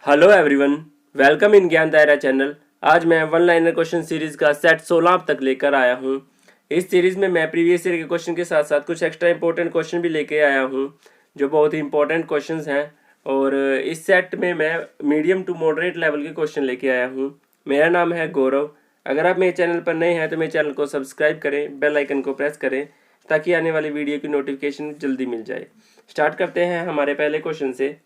Hello everyone, welcome in ज्ञान दायरा channel. आज मैं वन लाइनर क्वेश्चन सीरीज का सेट 16 तक लेकर आया हूँ। इस सीरीज में मैं प्रीवियस ईयर के क्वेश्चन के साथ साथ कुछ एक्स्ट्रा इंपॉर्टेंट क्वेश्चन भी लेके आया हूँ जो बहुत ही इंपॉर्टेंट क्वेश्चंस हैं। और इस सेट में मैं मीडियम टू मॉडरेट लेवल के क्वेश्चन लेके आया हूँ। मेरा नाम है गौरव। अगर आप मेरे चैनल पर नए हैं तो मेरे चैनल को सब्सक्राइब करें, बेल आइकन को प्रेस करें ताकि आने वाली वीडियो की नोटिफिकेशन जल्दी मिल जाए। स्टार्ट करते हैं हमारे पहले क्वेश्चन से।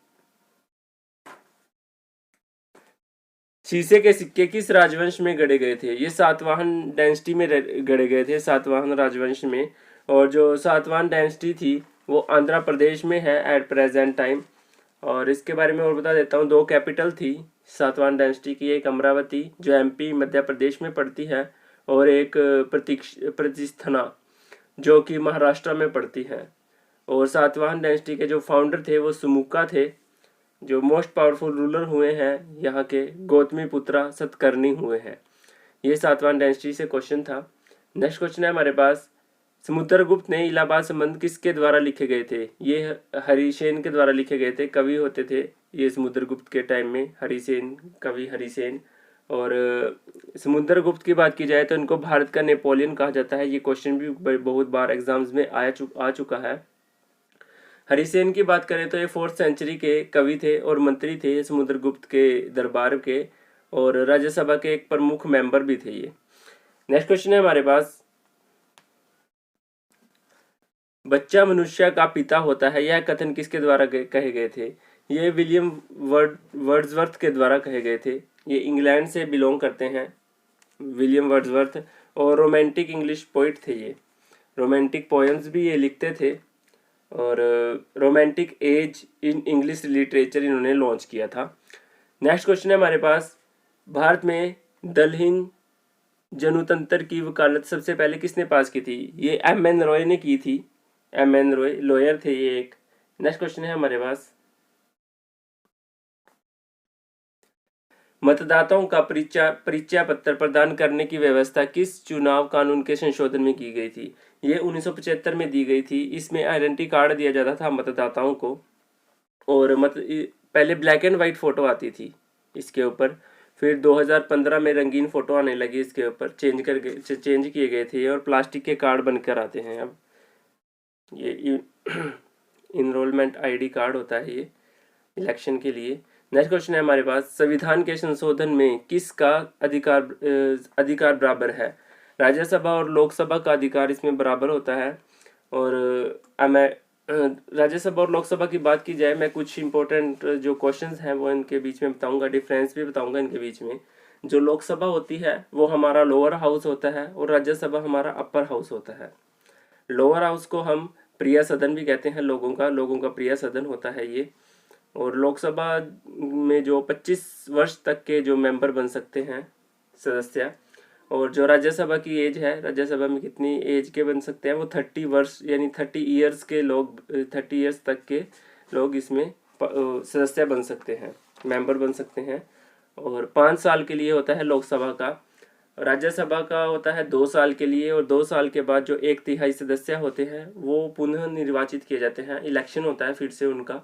शीशे के सिक्के किस राजवंश में गढ़े गए थे? ये सातवाहन डायनेस्टी में गढ़े गए थे, सातवाहन राजवंश में। और जो सातवाहन डायनेस्टी थी वो आंध्र प्रदेश में है एट प्रेजेंट टाइम। और इसके बारे में और बता देता हूँ। दो कैपिटल थी सातवाहन डायनेस्टी की, एक अमरावती जो एमपी मध्य प्रदेश में पड़ती है, और एक प्रतिष्ठना जो कि महाराष्ट्र में पड़ती है। और सातवाहन डायनेस्टी के जो फाउंडर थे वो सुमुका थे। जो मोस्ट पावरफुल रूलर हुए हैं यहाँ के गौतमी पुत्रा सतकर्णी हुए हैं। ये सातवाहन डायनेस्टी से क्वेश्चन था। नेक्स्ट क्वेश्चन है हमारे पास। समुद्रगुप्त ने इलाहाबाद संबंध किसके द्वारा लिखे गए थे? ये हरिसेन के द्वारा लिखे गए थे, कवि होते थे ये समुद्रगुप्त के टाइम में, हरिसेन, कवि हरिसेन। और समुद्रगुप्त की बात की जाए तो इनको भारत का नेपोलियन कहा जाता है। ये क्वेश्चन भी बहुत बार एग्जाम्स में आ चुका है। हरिसेन की बात करें तो ये 4th सेंचुरी के कवि थे और मंत्री थे समुद्रगुप्त के दरबार के, और राज्यसभा के एक प्रमुख मेंबर भी थे ये। नेक्स्ट क्वेश्चन है हमारे पास। बच्चा मनुष्य का पिता होता है, यह कथन किसके द्वारा कहे गए थे? ये विलियम वर्ड्सवर्थ के द्वारा कहे गए थे। ये इंग्लैंड से बिलोंग करते हैं, विलियम वर्ड्सवर्थ। और रोमांटिक इंग्लिश पोइट थे ये, रोमांटिक पोएम्स भी ये लिखते थे। और romantic age in English literature इन्होंने लॉन्च किया था। नेक्स्ट क्वेश्चन है हमारे पास। भारत में दलहीन जनतंत्र की वकालत सबसे पहले किसने पास की थी? ये एम.एन. रॉय ने की थी। एम.एन. रॉय लॉयर थे ये एक। नेक्स्ट क्वेश्चन है हमारे पास। मतदाताओं का परिचय पत्र प्रदान करने की व्यवस्था किस चुनाव कानून के संशोधन में की गई थी? ये 1975 में दी गई थी। इसमें आइडेंटिटी कार्ड दिया जाता था मतदाताओं को। और पहले ब्लैक एंड वाइट फोटो आती थी इसके ऊपर, फिर 2015 में रंगीन फोटो आने लगी इसके ऊपर, चेंज किए गए थे और प्लास्टिक के कार्ड बनकर आते हैं अब। ये इनरोलमेंट आईडी कार्ड होता है ये इलेक्शन के लिए। नेक्स्ट क्वेश्चन है हमारे पास। संविधान के संशोधन में किसका अधिकार बराबर है? राज्यसभा और लोकसभा का अधिकार इसमें बराबर होता है। और मैं राज्यसभा और लोकसभा की बात की जाए, मैं कुछ इंपॉर्टेंट जो क्वेश्चंस हैं वो इनके बीच में बताऊंगा, डिफरेंस भी बताऊंगा इनके बीच में। जो लोकसभा होती है वो हमारा लोअर हाउस होता है और राज्यसभा हमारा अपर हाउस होता है। लोअर हाउस को हम प्रिय सदन भी कहते हैं, लोगों का प्रिय सदन होता है ये। और लोकसभा में जो 25 वर्ष तक के जो मेंबर बन सकते हैं सदस्य। और जो राज्यसभा की एज है, राज्यसभा में कितनी एज के बन सकते हैं? वो 30 वर्ष यानी 30 ईयर्स के लोग, 30 ईयर्स तक के लोग इसमें सदस्य बन सकते हैं, मेंबर बन सकते हैं। और 5 साल के लिए होता है लोकसभा का। राज्यसभा का होता है 2 साल के लिए, और 2 साल के बाद जो 1/3 सदस्य होते हैं वो पुनः निर्वाचित किए जाते हैं, इलेक्शन होता है फिर से उनका।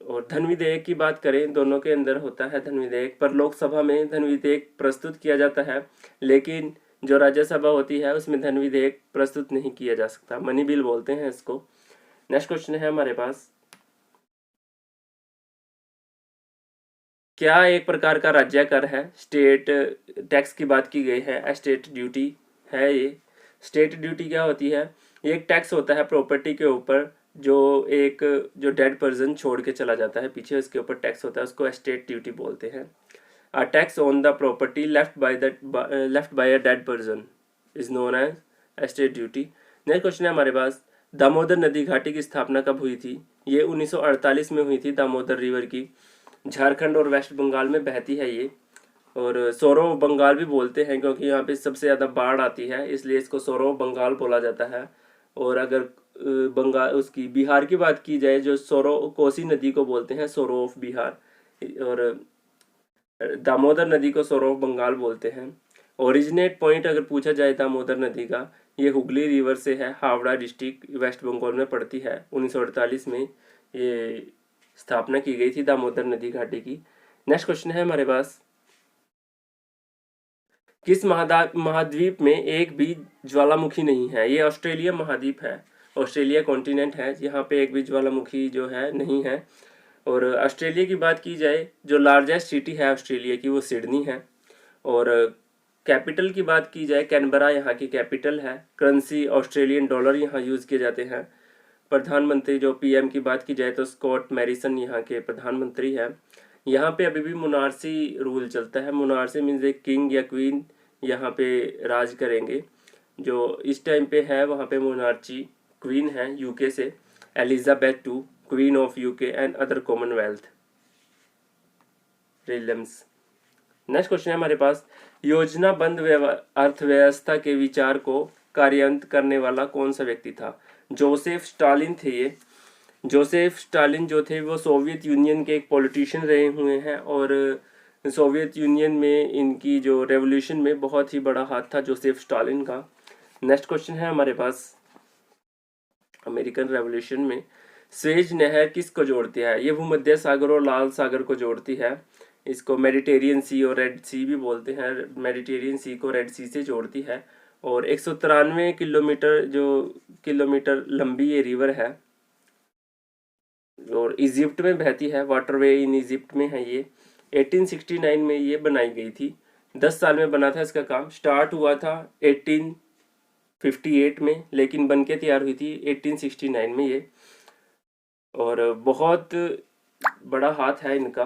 और धन विधेयक की बात करें, दोनों के अंदर होता है धन विधेयक, पर लोकसभा में धन विधेयक प्रस्तुत किया जाता है, लेकिन जो राज्यसभा होती है उसमें धन विधेयक प्रस्तुत नहीं किया जा सकता, मनी बिल बोलते हैं इसको। नेक्स्ट क्वेश्चन है हमारे पास। क्या एक प्रकार का राज्य कर है? स्टेट टैक्स की बात की गई है, स्टेट ड्यूटी है ये। स्टेट ड्यूटी क्या होती है? ये एक टैक्स होता है प्रॉपर्टी के ऊपर, जो डेड पर्सन छोड़ के चला जाता है पीछे, उसके ऊपर टैक्स होता है, उसको स्टेट ड्यूटी बोलते हैं। A tax on the property left by a dead person is known as estate duty. Next question है हमारे पास। दामोदर नदी घाटी की स्थापना कब हुई थी? ये 1948 में हुई थी। दामोदर रिवर की झारखंड और वेस्ट बंगाल में बहती है ये। और सौरव बंगाल भी बोलते हैं क्योंकि यहाँ पे सबसे ज़्यादा बाढ़ आती है, इसलिए इसको सौरव बंगाल बोला जाता है। और अगर बंगाल उसकी बिहार की बात की जाए, जो सौरव कोसी नदी को बोलते हैं सौरव ऑफ बिहार, और दामोदर नदी को सौरव बंगाल बोलते हैं। ओरिजिनेट पॉइंट अगर पूछा जाए दामोदर नदी का, ये हुगली रिवर से है, हावड़ा डिस्ट्रिक्ट वेस्ट बंगाल में पड़ती है। 1948 में ये स्थापना की गई थी दामोदर नदी घाटी की। नेक्स्ट क्वेश्चन है हमारे पास, किस महाद्वीप में एक भी ज्वालामुखी नहीं है? ये ऑस्ट्रेलिया महाद्वीप है, ऑस्ट्रेलिया कॉन्टिनेंट है, यहाँ पे एक भी ज्वालामुखी जो है नहीं है। और ऑस्ट्रेलिया की बात की जाए, जो लार्जेस्ट सिटी है ऑस्ट्रेलिया की वो सिडनी है। और कैपिटल की बात की जाए, कैनबरा यहाँ की कैपिटल है। करेंसी ऑस्ट्रेलियन डॉलर यहाँ यूज़ किए जाते हैं। प्रधानमंत्री जो पीएम की बात की जाए तो स्कॉट मैरिसन यहाँ के प्रधानमंत्री हैं। यहाँ पे अभी भी मोनार्सी रूल चलता है। मोनार्सी मीन्स एक किंग या क्वीन यहाँ पे राज करेंगे। जो इस टाइम पे है वहाँ पे मोनार्ची क्वीन है यूके से, Elizabeth two, queen of UK and other Commonwealth realms. Next question है हमारे पास, योजनाबद्ध अर्थव्यवस्था के विचार को कार्यान्वित करने वाला कौन सा व्यक्ति था? जोसेफ स्टालिन थे ये। जोसेफ स्टालिन जो थे वो सोवियत यूनियन के एक पॉलिटिशियन रहे हुए हैं और सोवियत यूनियन में इनकी जो रेवोल्यूशन में बहुत ही बड़ा हाथ था जोसेफ स्टालिन का। नेक्स्ट क्वेश्चन है हमारे पास, अमेरिकन रेवोल्यूशन में स्वेज नहर किसको जोड़ती है? ये भूमध्य सागर और लाल सागर को जोड़ती है। इसको मेडिटेरियन सी और रेड सी भी बोलते हैं। मेडिटेरियन सी को रेड सी से जोड़ती है और 193 किलोमीटर लंबी ये रिवर है और इजिप्ट में बहती है। वाटरवे इन इजिप्ट में है ये। 1869 में ये बनाई गई थी। 10 साल में बना था इसका काम। स्टार्ट हुआ था 1858 में, लेकिन बन के तैयार हुई थी 1869 में ये। और बहुत बड़ा हाथ है इनका,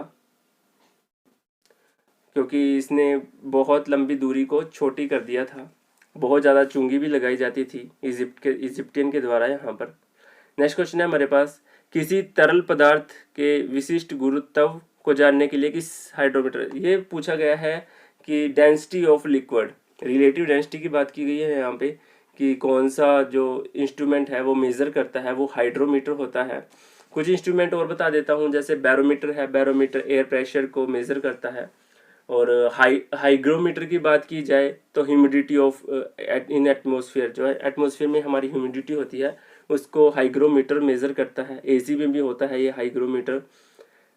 क्योंकि इसने बहुत लंबी दूरी को छोटी कर दिया था। बहुत ज़्यादा चुंगी भी लगाई जाती थी इजिप्टियन के द्वारा यहाँ पर। नेक्स्ट क्वेश्चन है हमारे पास, किसी तरल पदार्थ के विशिष्ट गुरुत्व को जानने के लिए किस हाइड्रोमीटर, ये पूछा गया है कि density of liquid, relative density की बात की गई है यहाँ पे कि कौन सा जो इंस्ट्रूमेंट है वो मेज़र करता है, वो हाइड्रोमीटर होता है। कुछ इंस्ट्रूमेंट और बता देता हूँ, जैसे बैरोमीटर है, बैरोमीटर एयर प्रेशर को मेज़र करता है। और हाइग्रोमीटर की बात की जाए तो ह्यूमिडिटी ऑफ इन एटमॉस्फेयर, जो है एटमॉस्फेयर में हमारी ह्यूमिडिटी होती है उसको हाइग्रोमीटर मेज़र करता है। एसी में भी होता है ये हाइग्रोमीटर।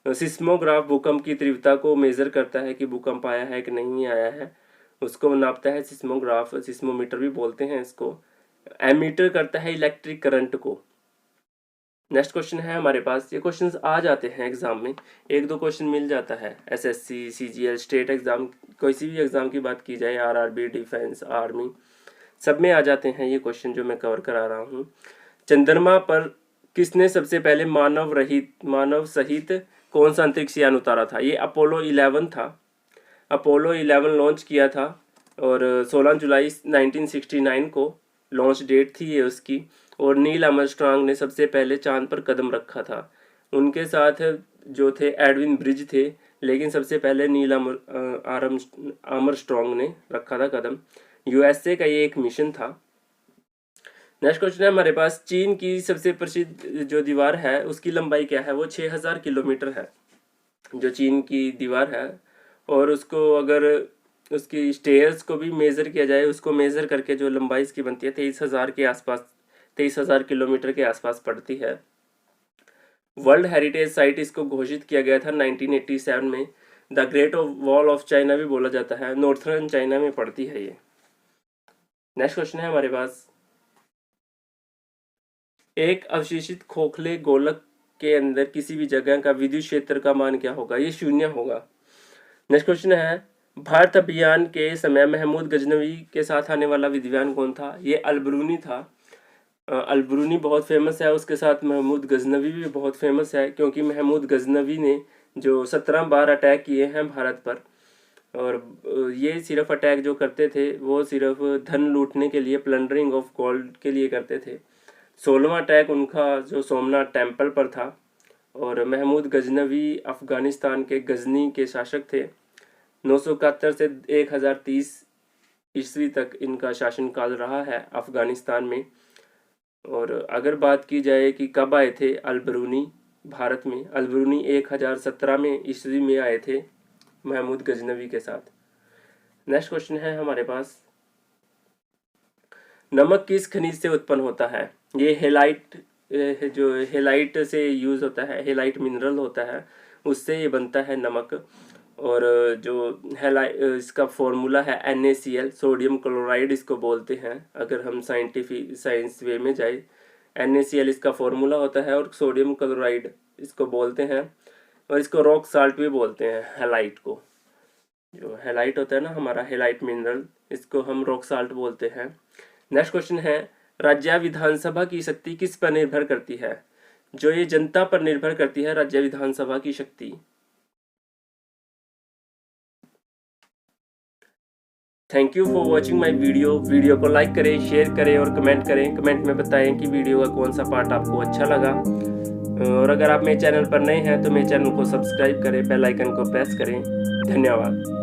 सिस्मोग्राफ भूकंप की तीव्रता को मेज़र करता है कि भूकंप आया है कि नहीं आया है, उसको नापता है सिस्मोग्राफ, सिस्मोमीटर भी बोलते हैं इसको। एमीटर करता है इलेक्ट्रिक करंट को। नेक्स्ट क्वेश्चन है हमारे पास, ये क्वेश्चंस आ जाते हैं एग्जाम में, एक दो क्वेश्चन मिल जाता है। एसएससी, सीजीएल, स्टेट एग्जाम, किसी भी एग्जाम की बात की जाए, आरआरबी, डिफेंस, आर्मी, सब में आ जाते हैं ये क्वेश्चन जो मैं कवर करा रहा हूँ। चंद्रमा पर किसने सबसे पहले मानव सहित कौन सा अंतरिक्ष यान उतारा था? ये अपोलो 11 था। अपोलो 11 लॉन्च किया था और 16 जुलाई 1969 को लॉन्च डेट थी ये उसकी। और नील आर्मस्ट्रांग ने सबसे पहले चांद पर कदम रखा था। उनके साथ जो थे एडविन ब्रिज थे, लेकिन सबसे पहले नील आर्मस्ट्रांग ने रखा था कदम। यूएसए का ये एक मिशन था। नेक्स्ट क्वेश्चन है हमारे पास, चीन की सबसे प्रसिद्ध जो दीवार है उसकी लंबाई क्या है? वो 6000 किलोमीटर है जो चीन की दीवार है। और उसको अगर उसकी स्टेयर्स को भी मेज़र किया जाए, उसको मेज़र करके जो लंबाई इसकी बनती है 23,000 के आसपास, 23,000 किलोमीटर के आसपास पड़ती है। वर्ल्ड हेरिटेज साइट इसको घोषित किया गया था 1987 में। The great wall of China भी बोला जाता है, नॉर्थर्न चाइना में पड़ती है ये। नेक्स्ट क्वेश्चन है हमारे पास, एक अवशेषित खोखले गोलक के अंदर किसी भी जगह का विद्युत क्षेत्र का मान क्या होगा? ये 0 होगा। नेक्स्ट क्वेश्चन है, भारत अभियान के समय महमूद गजनवी के साथ आने वाला विद्वान कौन था? ये अलबरूनी था। अलबरूनी बहुत फेमस है, उसके साथ महमूद गजनवी भी बहुत फेमस है, क्योंकि महमूद गजनवी ने जो 17 बार अटैक किए हैं भारत पर, और ये सिर्फ अटैक जो करते थे वो सिर्फ धन लूटने के लिए, प्लंडरिंग ऑफ गोल्ड के लिए करते थे। 16वां अटैक उनका जो सोमनाथ टेम्पल पर था। और महमूद गजनवी अफ़गानिस्तान के गजनी के शासक थे। 971 से 1030 ईस्वी तक इनका शासनकाल रहा है अफ़गानिस्तान में। और अगर बात की जाए कि कब आए थे अलबरूनी भारत में, अलबरूनी 1017 में ईस्वी में आए थे महमूद गजनवी के साथ। नेक्स्ट क्वेश्चन है हमारे पास, नमक किस खनिज से उत्पन्न होता है? ये हेलाइट जो हेलाइट से यूज़ होता है, हेलाइट मिनरल होता है, उससे ये बनता है नमक। और जो इसका फॉर्मूला है NaCl, सोडियम क्लोराइड इसको बोलते हैं। अगर हम साइंस वे में जाए, NaCl इसका फॉर्मूला होता है और सोडियम क्लोराइड इसको बोलते हैं। और इसको रॉक साल्ट भी बोलते हैं, हेलाइट को। जो हेलाइट होता है ना हमारा, हेलाइट मिनरल, इसको हम रॉक साल्ट बोलते हैं। नेक्स्ट क्वेश्चन है, राज्य विधानसभा की शक्ति किस पर निर्भर करती है? जो ये जनता पर निर्भर करती है, राज्य विधानसभा की शक्ति। Thank you for watching my video को लाइक करें, शेयर करें और कमेंट करें। कमेंट में बताएं कि वीडियो का कौन सा पार्ट आपको अच्छा लगा। और अगर आप मेरे चैनल पर नए हैं तो मेरे चैनल को सब्सक्राइब करें, बेल आइकन को प्रेस करें। धन्यवाद।